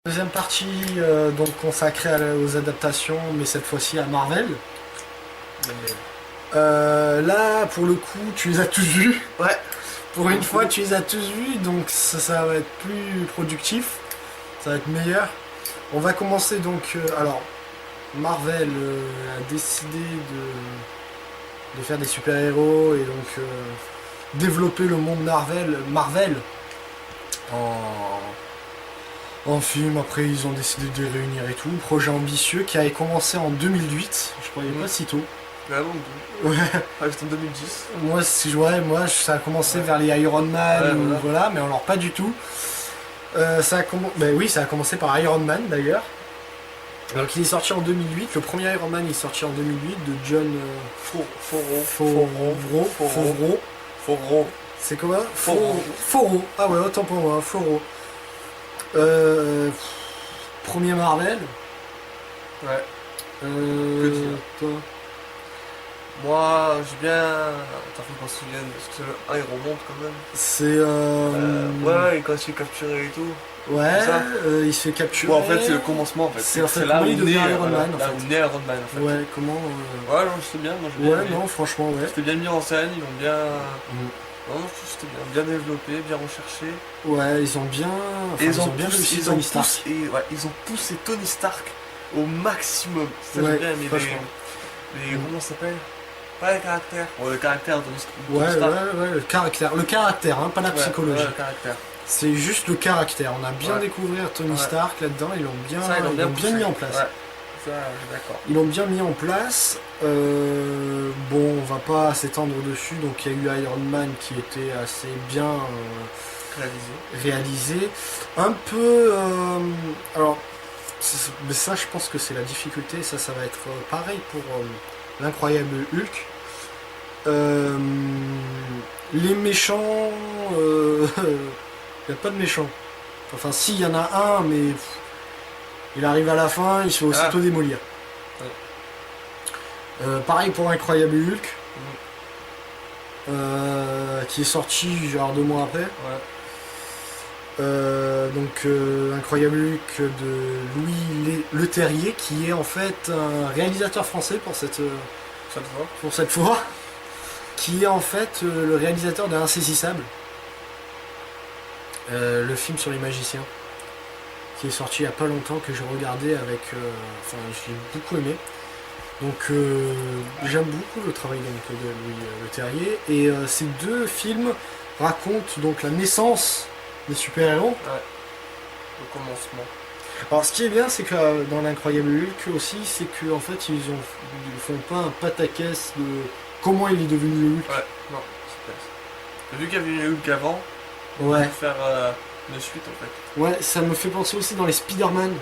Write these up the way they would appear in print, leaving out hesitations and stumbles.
Deuxième partie donc consacrée aux adaptations, mais cette fois-ci à Marvel. Là, pour le coup, tu les as tous vus. Ouais. Pour une fois, tu les as tous vus, donc ça va être plus productif, ça va être meilleur. On va commencer donc. Alors, Marvel a décidé de faire des super-héros et donc développer le monde Marvel en film. Après, ils ont décidé de les réunir et tout. Projet ambitieux qui avait commencé en 2008. Je croyais pas si tôt. Ah bon, Ouais. ah, c'était en 2010. Moi, si je vois, ça a commencé vers les Iron Man, ou voilà, mais alors pas du tout. Ben oui, ça a commencé par Iron Man d'ailleurs. Donc il est sorti en 2008. Le premier Iron Man il est sorti en 2008 de John Favreau. C'est comment? Favreau. Ah ouais, autant pour moi, Favreau. Premier Marvel. Ouais. Que dire toi? Moi, j'ai bien. Attends, faut qu'on se souvienne, parce que le 1 il remonte quand même. C'est Ouais, quand il se fait capturer et tout. ouais, ça. il se fait capturer. Bon, en fait, c'est le commencement en fait. C'est en fait là où comment il devient naît, Iron Man, en là fait. où naît Iron Man en fait. Ouais, comment Ouais, non, c'était bien, moi j'ai bien Ouais, aimé. non, franchement, ouais. C'était bien mis en scène, ils ont bien. Mm. Non, je trouve que c'était bien développé, bien recherché. Ouais, ils ont bien. Enfin, Et ils ont bien réussi Tony Stark. ils ont poussé Tony Stark au maximum. Ça, Ouais, j'ai bien aimé. franchement. Comment ça s'appelle? Pas les caractères. Ouais, le caractère de Tony Ouais, Stark. ouais, le caractère, hein, pas la psychologie. Ouais, le caractère. C'est juste le caractère. On a bien Ouais. découvert Tony Stark là-dedans. Ils l'ont bien, Ça, ils l'ont bien mis en place. Ouais. Ça, je suis d'accord. Ils l'ont bien mis en place. Bon, on va pas s'étendre dessus. Donc, il y a eu Iron Man qui était assez bien réalisé. Un peu. Alors, mais ça, je pense que c'est la difficulté. Ça va être pareil pour l'incroyable Hulk. Les méchants. Il n'y a pas de méchants. Enfin, si, il y en a un, mais. Il arrive à la fin, il se fait aussitôt démolir. Ouais. Pareil pour Incroyable Hulk, qui est sorti genre 2 mois après. Ouais. Donc Incroyable Hulk de Louis Leterrier, qui est en fait un réalisateur français pour cette fois, qui est en fait le réalisateur de Insaisissable, le film sur les magiciens, qui est sorti il n'y a pas longtemps, que j'ai regardé avec. Enfin, je l'ai beaucoup aimé. Donc, j'aime beaucoup le travail donc, de Louis Leterrier. Et ces 2 films racontent donc la naissance des super-héros. Ouais. Le commencement. Alors, ce qui est bien, c'est que dans l'Incroyable Hulk aussi, c'est qu'en en fait, ils font pas un pataquès de comment il est devenu le Hulk. Ouais, non, c'est clair. Vu qu'il y avait eu Hulk avant, on Ouais. peut faire une suite en fait. Ouais, ça me fait penser aussi dans les Spider-Man.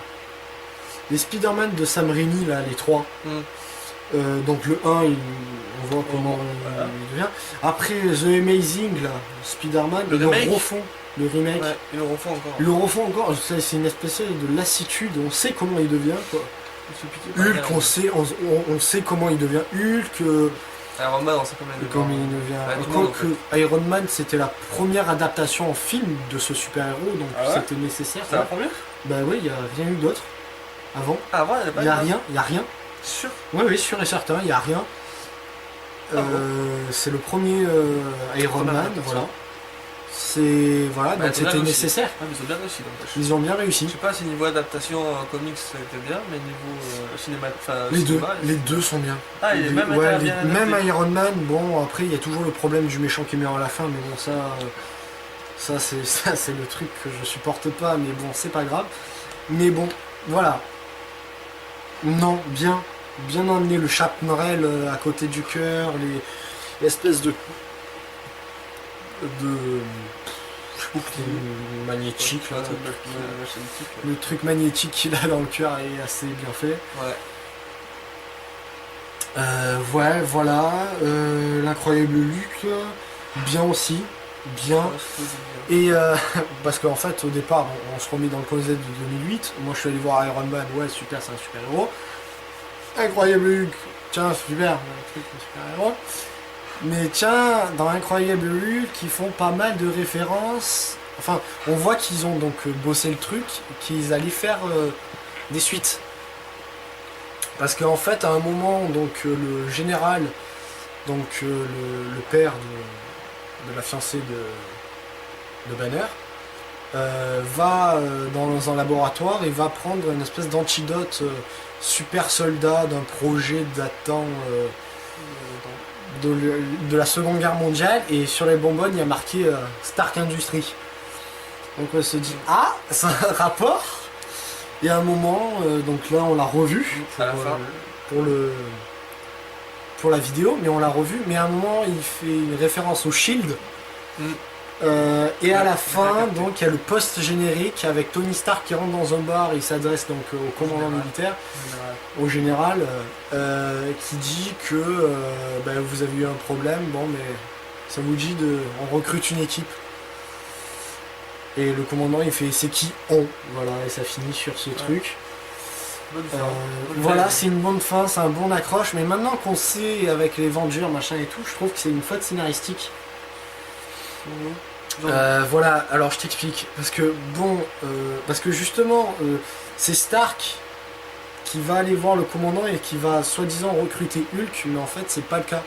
Les Spider-Man de Sam Raimi, là, les 3. Donc le 1, on voit comment il devient. Après The Amazing, là, Spider-Man, ils le refont, le remake. Ouais, ils le refont encore. Ils le refont encore, c'est une espèce de lassitude, on sait comment il devient, quoi. Hulk, on sait comment il devient Hulk. Iron Man, on sait comment il devient. Quoique Iron Man, c'était la première adaptation en film de ce super-héros, donc c'était nécessaire. C'est la première? Bah oui, il n'y a rien eu d'autre avant. Ah, avant, il n'y a rien. Sûr? Oui, sûr et certain, il n'y a rien. C'est le premier Iron Man, voilà. Donc c'était nécessaire. Ah, mais ils ont bien réussi. Donc, ils ont bien réussi. Je sais pas si niveau adaptation comics c'était bien, mais niveau cinéma. Les deux sont bien. Ah, il est même Iron Man, bon, après il y a toujours le problème du méchant qui meurt à la fin, mais bon, ça c'est le truc que je supporte pas, mais bon, c'est pas grave. Mais bon, voilà. Non, bien emmené le chapnerel à côté du cœur, l'espèce de magnétique, là, le truc magnétique qu'il a dans le cœur est assez bien fait. Ouais. Voilà. L'incroyable Hulk, bien aussi. Bien. Et parce qu'en fait, au départ, on se remet dans le concept de 2008. Moi, je suis allé voir Iron Man. Ouais, super, c'est un super héros. Incroyable Hulk, tiens, super, un truc de super héros. Mais tiens, dans Incroyable Hulk, ils font pas mal de références Enfin, on voit qu'ils ont donc bossé le truc, qu'ils allaient faire des suites. Parce qu'en fait, à un moment, donc le général, donc le père de la fiancée de Banner, va dans un laboratoire et va prendre une espèce d'antidote super soldat d'un projet datant de la Seconde Guerre mondiale, et sur les bonbonnes il y a marqué Stark Industries. Donc on se dit ah, c'est un rapport. Et à un moment, donc là on l'a revu À la fin. pour la vidéo, mais on l'a revu, mais à un moment il fait une référence au Shield. Et à Ouais, la j'ai fin, capté. donc il y a le post-générique avec Tony Stark qui rentre dans un bar et il s'adresse donc au commandant Général. militaire, au général, qui dit que vous avez eu un problème, bon mais ça vous dit on recrute une équipe. Et le commandant il fait c'est qui on, voilà, et ça finit sur ce truc. Bonne fin. Bonne Voilà, fin. c'est une bonne fin, c'est un bon accroche, mais maintenant qu'on sait avec les Avengers machin et tout, je trouve que c'est une faute scénaristique. Donc, Voilà, alors je t'explique. Parce que parce que justement, c'est Stark qui va aller voir le commandant et qui va soi-disant recruter Hulk, mais en fait c'est pas le cas.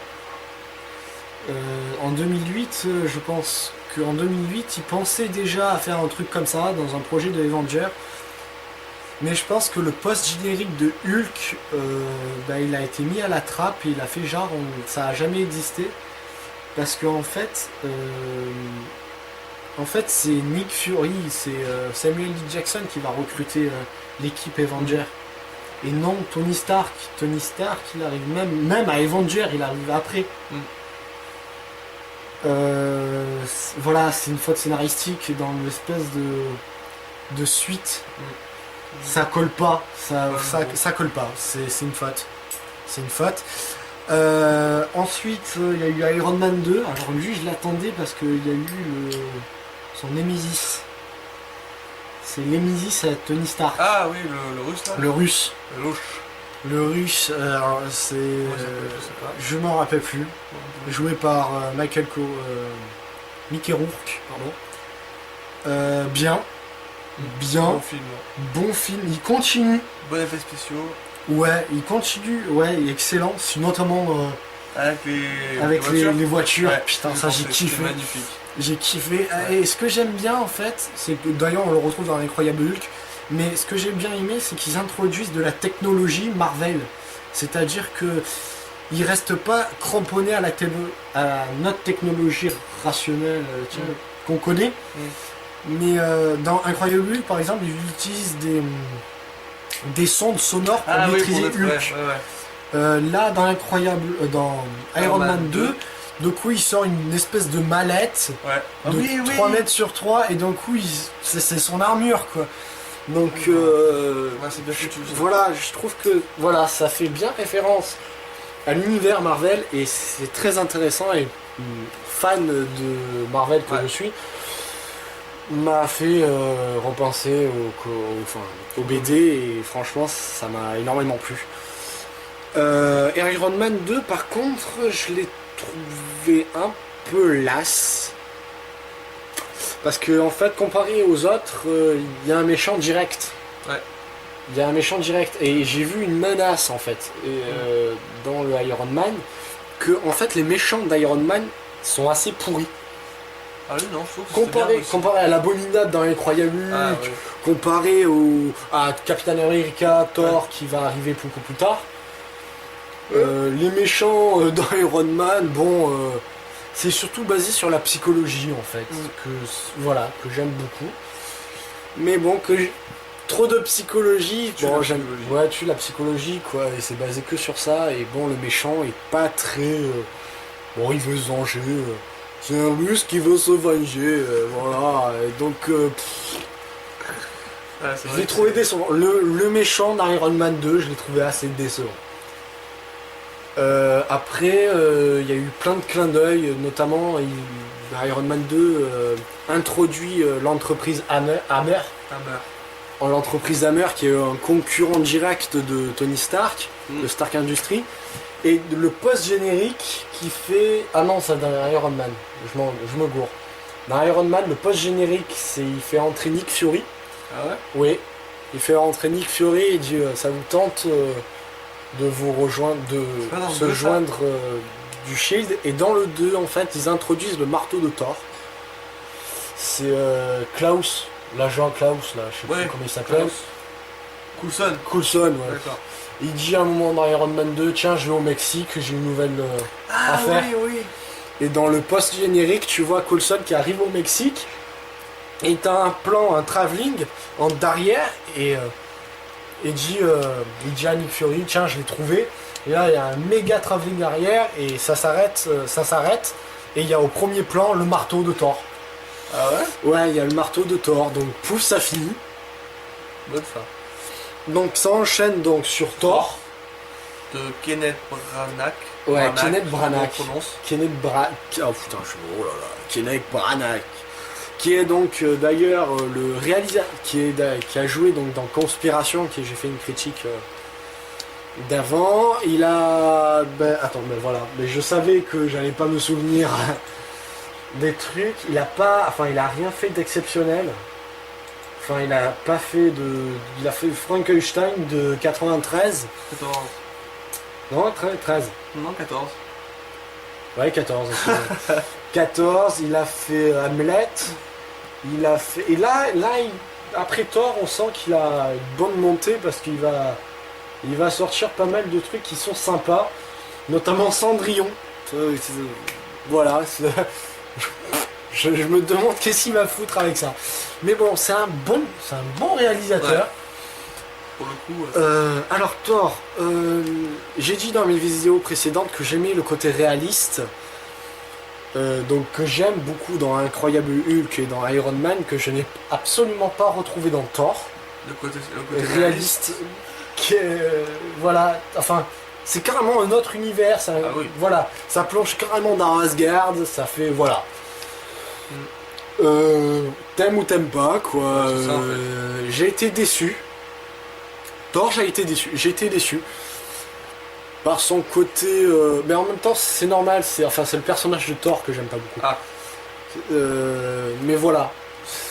En 2008, je pense qu'en 2008, il pensait déjà à faire un truc comme ça dans un projet de Avenger. Mais je pense que le post-générique de Hulk, il a été mis à la trappe et il a fait genre, ça a jamais existé. Parce qu'en fait, c'est Nick Fury, c'est Samuel L. Jackson qui va recruter l'équipe Avenger. Et non Tony Stark. Tony Stark, il arrive même à Avenger, il arrive après. Voilà, c'est une faute scénaristique dans l'espèce de suite. Ça colle pas, ça colle pas, c'est une faute. C'est une faute. Ensuite, il y a eu Iron Man 2. Alors lui, je l'attendais parce qu'il y a eu son Nemesis. C'est Nemesis à Tony Stark. Ah oui, le russe là. Le russe. Le louche. Le russe, alors, c'est... Comment il s'appelle, je sais pas. je m'en rappelle plus. Joué par Mickey Rourke, pardon. Bien. Bon film. Bon film. Il continue. Bon effets spéciaux. Ouais, il continue. Ouais, il est excellent. Notamment Avec les voitures. Ouais, Putain, ça j'ai c'était kiffé. magnifique. J'ai kiffé. Ouais. Et ce que j'aime bien en fait, c'est que d'ailleurs on le retrouve dans l'incroyable Hulk, mais ce que j'ai bien aimé, c'est qu'ils introduisent de la technologie Marvel. C'est-à-dire que ils restent pas cramponnés à notre technologie rationnelle qu'on connaît. Mais dans Incroyable Hulk, par exemple, ils utilisent des sondes sonores pour maîtriser Hulk. Là, dans Iron Man 2, d'un coup, il sort une espèce de mallette de 3 mètres sur 3 et d'un coup, c'est son armure, quoi. Donc, c'est bien foutu. voilà, je trouve que voilà, ça fait bien référence à l'univers Marvel et c'est très intéressant, et fan de Marvel que je suis m'a fait repenser au BD, et franchement ça m'a énormément plu. Iron Man 2 par contre, je l'ai trouvé un peu lasse. Parce que en fait, comparé aux autres, il y a un méchant direct. Ouais. Il y a un méchant direct. Et j'ai vu une menace en fait dans le Iron Man, que en fait les méchants d'Iron Man sont assez pourris. Ah oui, non, je trouve que Comparé à l'Abominable dans Incroyable Hulk, comparé à Captain America, Thor qui va arriver beaucoup plus tard. Les méchants dans Iron Man, c'est surtout basé sur la psychologie en fait, que j'aime beaucoup. Mais bon, trop de psychologie, tue la psychologie quoi, et c'est basé que sur ça, et bon, le méchant est pas très... il veut se venger, c'est un russe qui veut se venger, voilà, et donc... je l'ai trouvé décevant. Le méchant d'Iron Man 2, je l'ai trouvé assez décevant. Après, il y a eu plein de clins d'œil, notamment Iron Man 2 introduit l'entreprise Hammer, l'entreprise Hammer qui est un concurrent direct de Tony Stark, de Stark Industries, et le post-générique qui fait... Ah non, ça dans Iron Man, je me gourre. Dans Iron Man, le post-générique, il fait entrer Nick Fury. Ah ouais? Oui. Il fait rentrer Nick Fury et dit ça vous tente de vous rejoindre, de C'est pas dans le se 2, ça joindre du Shield. Et dans le 2, en fait, ils introduisent le marteau de Thor. C'est Klaus, l'agent Klaus, là, je sais Ouais, plus comment il s'appelle. Coulson. Coulson, ouais. D'accord. Il dit à un moment dans Iron Man 2, tiens, je vais au Mexique, j'ai une nouvelle Ah affaire. oui, oui. Et dans le post-générique, tu vois Coulson qui arrive au Mexique. Et t'as un plan, un travelling en derrière. Et il dit à Nick Fury, tiens, je l'ai trouvé. Et là, il y a un méga travelling arrière. Et ça s'arrête. Et il y a au premier plan le marteau de Thor. Ah ouais? Ouais, il y a le marteau de Thor. Donc, pouf, ça finit. Bonne fin. Donc, ça enchaîne donc sur Thor. De Kenneth Branagh. Ouais, Kenneth Branagh. On prononce. Kenneth Branagh. Oh putain, je suis. Oh là là. Kenneth Branagh. Qui est donc d'ailleurs le réalisateur. Qui a joué donc dans Conspiration. J'ai fait une critique d'avant. Il a. Attends, mais voilà. Mais je savais que j'allais pas me souvenir des trucs. Il a pas. Enfin, il a rien fait d'exceptionnel. Enfin, il a pas fait de. Il a fait Frankenstein de 93. 14. Non, 13. Non, 14. Ouais, 14. 14, il a fait Hamlet. Il a fait. Et là après Thor, on sent qu'il a une bonne montée parce qu'il va sortir pas mal de trucs qui sont sympas, notamment Cendrillon. Voilà. Je me demande qu'est-ce qu'il va foutre avec ça. Mais bon, c'est un bon réalisateur. Ouais. Pour le coup. Alors Thor, j'ai dit dans mes vidéos précédentes que j'aimais le côté réaliste. Donc que j'aime beaucoup dans Incroyable Hulk et dans Iron Man, que je n'ai absolument pas retrouvé dans Thor. Le côté Réaliste. Voilà, enfin, c'est carrément un autre univers. Ça, Ah oui. Voilà, ça plonge carrément dans Asgard, ça fait, voilà. T'aimes ou t'aimes pas, quoi. Ouais, c'est ça, en fait. J'ai été déçu. Thor, j'ai été déçu. Par son côté. Mais en même temps, c'est normal, c'est le personnage de Thor que j'aime pas beaucoup. Ah. Mais voilà.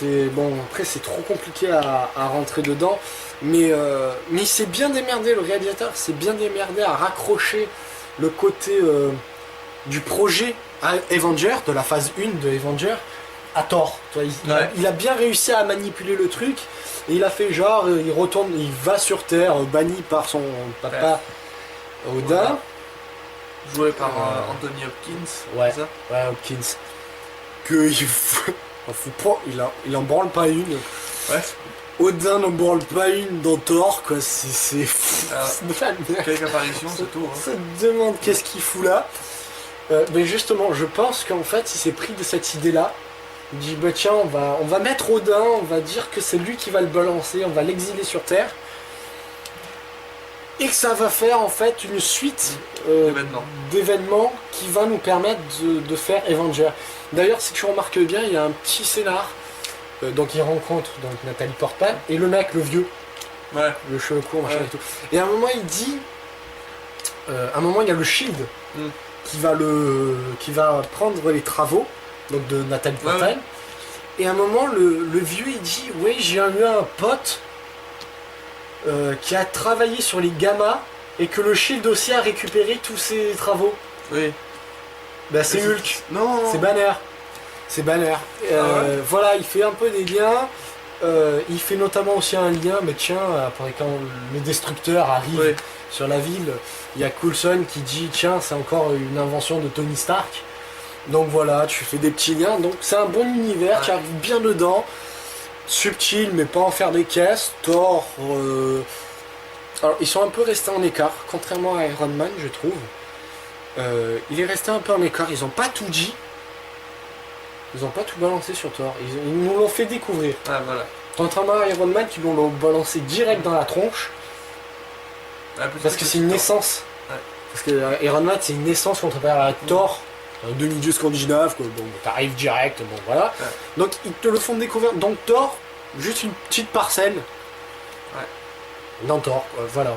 Bon, après, c'est trop compliqué à rentrer dedans. Mais il s'est bien démerdé, le réalisateur s'est bien démerdé à raccrocher le côté du projet Avenger, de la phase 1 de Avenger, à Thor. Tu vois, il a bien réussi à manipuler le truc. Et il a fait genre, il va sur Terre, banni par son papa. Odin, joué par Anthony Hopkins. Ouais. C'est ça? Ouais, Hopkins, que il en branle pas une. Ouais. Odin n'en branle pas une dans Thor, quoi. C'est Alors, c'est de la merde. Quelques apparitions, c'est tout. Hein. Ça te demande qu'est-ce qu'il fout là. Mais justement, je pense qu'en fait, il s'est pris de cette idée-là. Il dit bah tiens, on va mettre Odin, on va dire que c'est lui qui va le balancer, on va l'exiler sur Terre. Et que ça va faire en fait une suite d'événements qui va nous permettre de faire Avenger. D'ailleurs, si tu remarques bien, il y a un petit scénar. Donc il rencontre donc Nathalie Portman et le mec, le vieux, Ouais. le cheveu court, machin Ouais. et tout. Et à un moment, il dit, à un moment, il y a le Shield qui va prendre les travaux donc de Nathalie Portman. Ouais. Et à un moment, le vieux, il dit, oui, j'ai eu un pote. Qui a travaillé sur les gammas et que le Shield aussi a récupéré tous ses travaux. Oui. Bah c'est Hulk, Non. c'est Banner. C'est Banner. Ouais. Voilà, il fait un peu des liens. Il fait notamment aussi un lien, mais tiens, après quand le destructeur arrive Oui. sur la ville, il y a Coulson qui dit tiens, c'est encore une invention de Tony Stark. Donc voilà, tu fais des petits liens. Donc c'est un bon univers, tu arrives bien dedans. Subtil, mais pas en faire des caisses. Thor, alors ils sont un peu restés en écart, contrairement à Iron Man, je trouve. Il est resté un peu en écart. Ils ont pas tout dit. Ils ont pas tout balancé sur Thor. Ils nous l'ont fait découvrir. Ah voilà. Contrairement à Iron Man, qui nous l'ont balancé direct dans la tronche. Parce que c'est une naissance. Ouais. Parce que Iron Man, c'est une naissance contrairement à Thor. Un demi-dieu scandinave, quoi. Bon, t'arrives direct, bon voilà. Ouais. Donc ils te le font découvrir. Donc Thor, juste une petite parcelle. Ouais. Dans Thor, quoi, voilà.